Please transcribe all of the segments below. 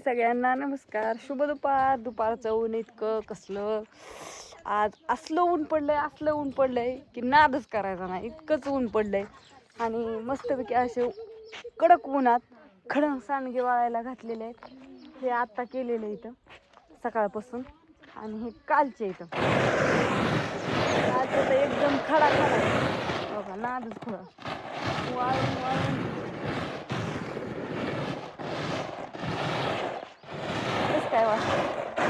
सगळ्यांना नमस्कार. शुभ दुपार. दुपारचं ऊन इतकं कसलं आज असलं ऊन पडलंय की नादच करायचा नाही, इतकंच ऊन पडलंय. आणि मस्तपैकी असे कडक उन्हात खडंग सांडगे वाळायला घातलेले आहेत. हे आत्ता केलेले इथं सकाळपासून आणि हे कालचे इथं कालचं तर एकदम खडा बघा, नादच खडा वाळून काय वाटत.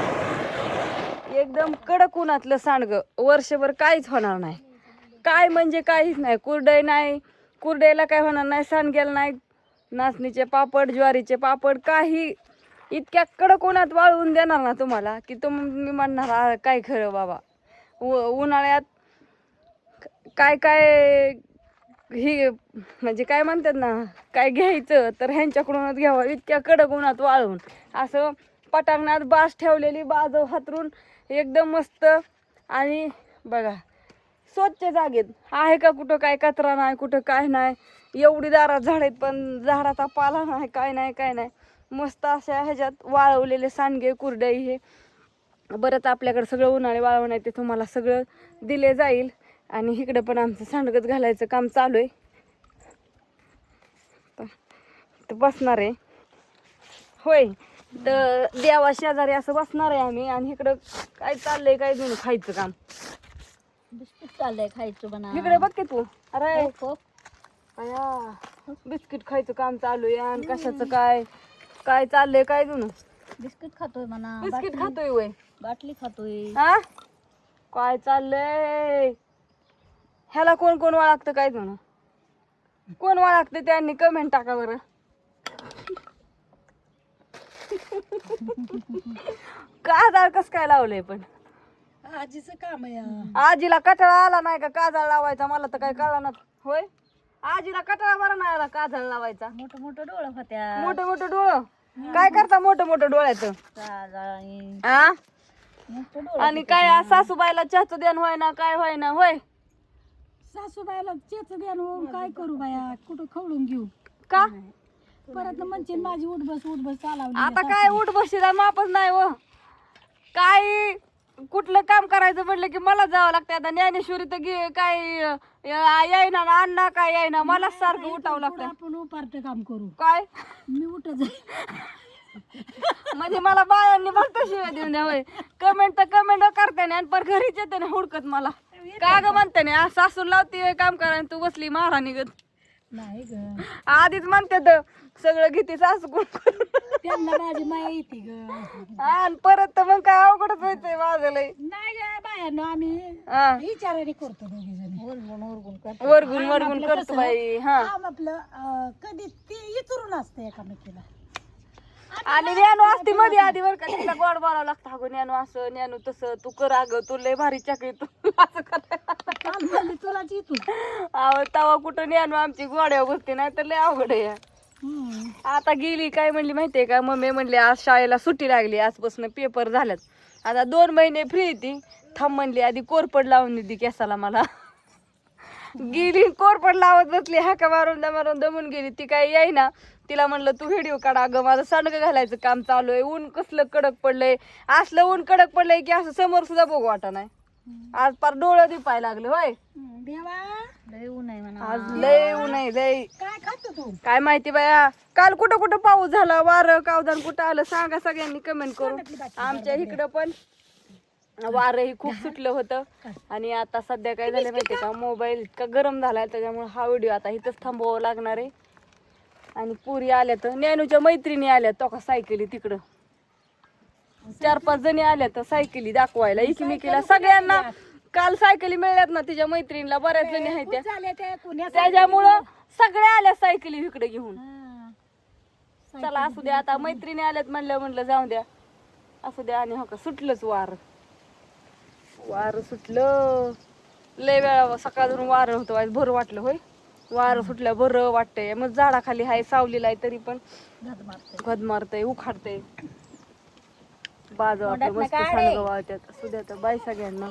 एकदम कडक उन्हातलं सांडगं वर्षभर काहीच होणार नाही. काय म्हणजे काहीच नाही. कुरडई नाही, कुरडईला काय होणार नाही, सांडग्याला नाही. नाचणीचे पापड, ज्वारीचे पापड काही इतक्या कडक उन्हात वाळवून देणार ना तुम्हाला की तुम्ही म्हणणार काय खरं बाबा. उन्हाळ्यात काय काय ही म्हणजे काय म्हणतात ना, काय घ्यायचं तर ह्यांच्याकडूनच घ्यावं. इतक्या कडक उन्हात वाळवून असं पटांगणात बास ठेवलेली, बाज हातरून एकदम मस्त. आणि बघा स्वच्छ जागेत आहे का कुठं काय कचरा नाही, कुठं काय नाही. एवढी दारात झाड आहेत पण झाडाचा पाला नाही, काय नाही. मस्त अशा ह्याच्यात वाळवलेले सांडगे, कुरडई हे बरंच आपल्याकडे सगळं उन्हाळी वाळवण आहे ते तुम्हाला सगळं दिले जाईल. आणि इकडं पण आमचं सांडगच घालायचं काम चालू आहे. तर बसणार आहे होय, तर देवा शेजारी असं बसणार आहे आम्ही. आणि इकडं काय चाललंय, काय जुनं खायचं काम, बिस्किट चाललंय खायचं बना. इकडे बघ की तू. अरे अया बिस्किट खायचं काम चालू आहे. आणि कशाचं काय काय चाललंय, काय जुनं बिस्किट खातोय म्हणा. बिस्किट खातोय वय, बाटली खातोय. हा काय चाललंय. ह्याला कोण कोण ओळखतं, काय जुनं कोण ओळखतं त्यांनी कमेंट टाका बरं. काजळ कस काय लावलंय पण आजीचं काम आहे. आजीला कटाळा आला नाही का काजळ लावायचा? मला तर काय कळणार. होय, आजीला कटाळा बरा नाही आला काजळ लावायचा. मोठं मोठं डोळं होत्या. मोठं डोळं काय करता मोठं डोळ्याचं हा? आणि काय सासूबाईला चहाचं द्यान व्हाय ना, काय व्हाय ना. होय, सासूबाईला चेच द्यान काय करू बाया, कुठं खवळून घेऊ का परत म्हणते माझी उठबस चालवली. आता काय उठ बशीला मापच नाही हो. काय कुठलं काम करायचं म्हटलं की मला जावं लागतं. आता ज्ञानेश्वरी तर काय येईना ना, अण्णा काय येईना, मला सारखं उठावं लागतं. आपण उपारते काम करू. काय मी उठत म्हणजे मला बायांनी फक्त शिव्या देऊन द्या होय. कमेंट करते ना आणि पर घरीच येते ना हुडकत मला. का ग म्हणते ना सासून लावते काम करायला, तू बसली महाराणी गत. नाही ग, आधीच म्हणते तर सगळं घेते सासू कोण त्यांना माझी माया येते ग. आणि परत तर मग काय अवघडच व्हायचंय माझं लय. नाही ग बायानो, आम्ही हा, विचाराने करतो दोघी जणी. वरगून करतो बाई. हा, आपलं कधी ती इचरून असते एकामेकीला. आणि ज्ञानू असते मध्ये आधी वर का तिला गोड बोलावं लागतं. अगं ज्ञानू असं, ज्ञानू तसं, तू कर अगं, तू लय भारी चाकरी, तू असं करायला तुलाच इथून तवा कुठं ज्ञानू आमची गोड्या गोष्टी नाही तर लय अवघड आहे. आता गेली काय म्हणली माहितीये का, मम्मी म्हणली आज शाळेला सुट्टी लागली, आजपासून पेपर झाल्यात, आता 2 महिने फ्री ती. थांब म्हणली आधी कोरपड लावून दिली केसाला मला. गेली कोरपड लावत बसली, हाका मारून दमून गेली. ती काय येईना. तिला म्हणलं तू व्हिडिओ काढा, अगं माझं सांडगं घालायचं काम चालू आहे. ऊन कसलं कडक पडलंय, असलं ऊन कडक पडलंय की असं समोर सुद्धा बघू वाटा नाही. आज पार डोळं दिपायला लागले. होय देवा, लय ऊन आहे म्हणा. आज लय ऊन आहे लय. काय खातो तू? काय माहिती बाया, काल कुठं पाऊस झाला, वारं कावदान कुठं आलं सांगा सगळ्यांनी कमेंट करून. आमच्या इकडं पण वारंही खूप सुटलं होतं. आणि आता सध्या काय झालं माहितीये का, मोबाईल इतका गरम झालाय त्याच्यामुळे हा व्हिडिओ आता इथंच थांबवावं लागणार आहे. आणि पुरी आल्या तर ज्ञानूच्या मैत्रिणी आल्या तो का सायकली तिकडं 4-5 जणी आल्या तर सायकली दाखवायला एकमेकीला सगळ्यांना. काल सायकली मिळल्यात ना तिच्या मैत्रिणीला, बऱ्याच जणी आहेत त्या, त्याच्यामुळं सगळ्या आल्या सायकली इकडे घेऊन. चला असू द्या, आता मैत्रिणी आल्यात म्हणलं जाऊ द्या, असू द्या. आणि हो का सुटलंच वार सुटलं लय वेळा. सकाळ धरून वारं होतं, आज बरं वाटलं. होय, वारं सुटलं बरं वाटतंय. मग झाडाखाली हाय, सावलीला आहे, तरी पण घद मारतय, उखाडतय. बाजू आपलं मस्त सांडगं वाळत्यात. असू द्या तर बाय सगळ्यांना.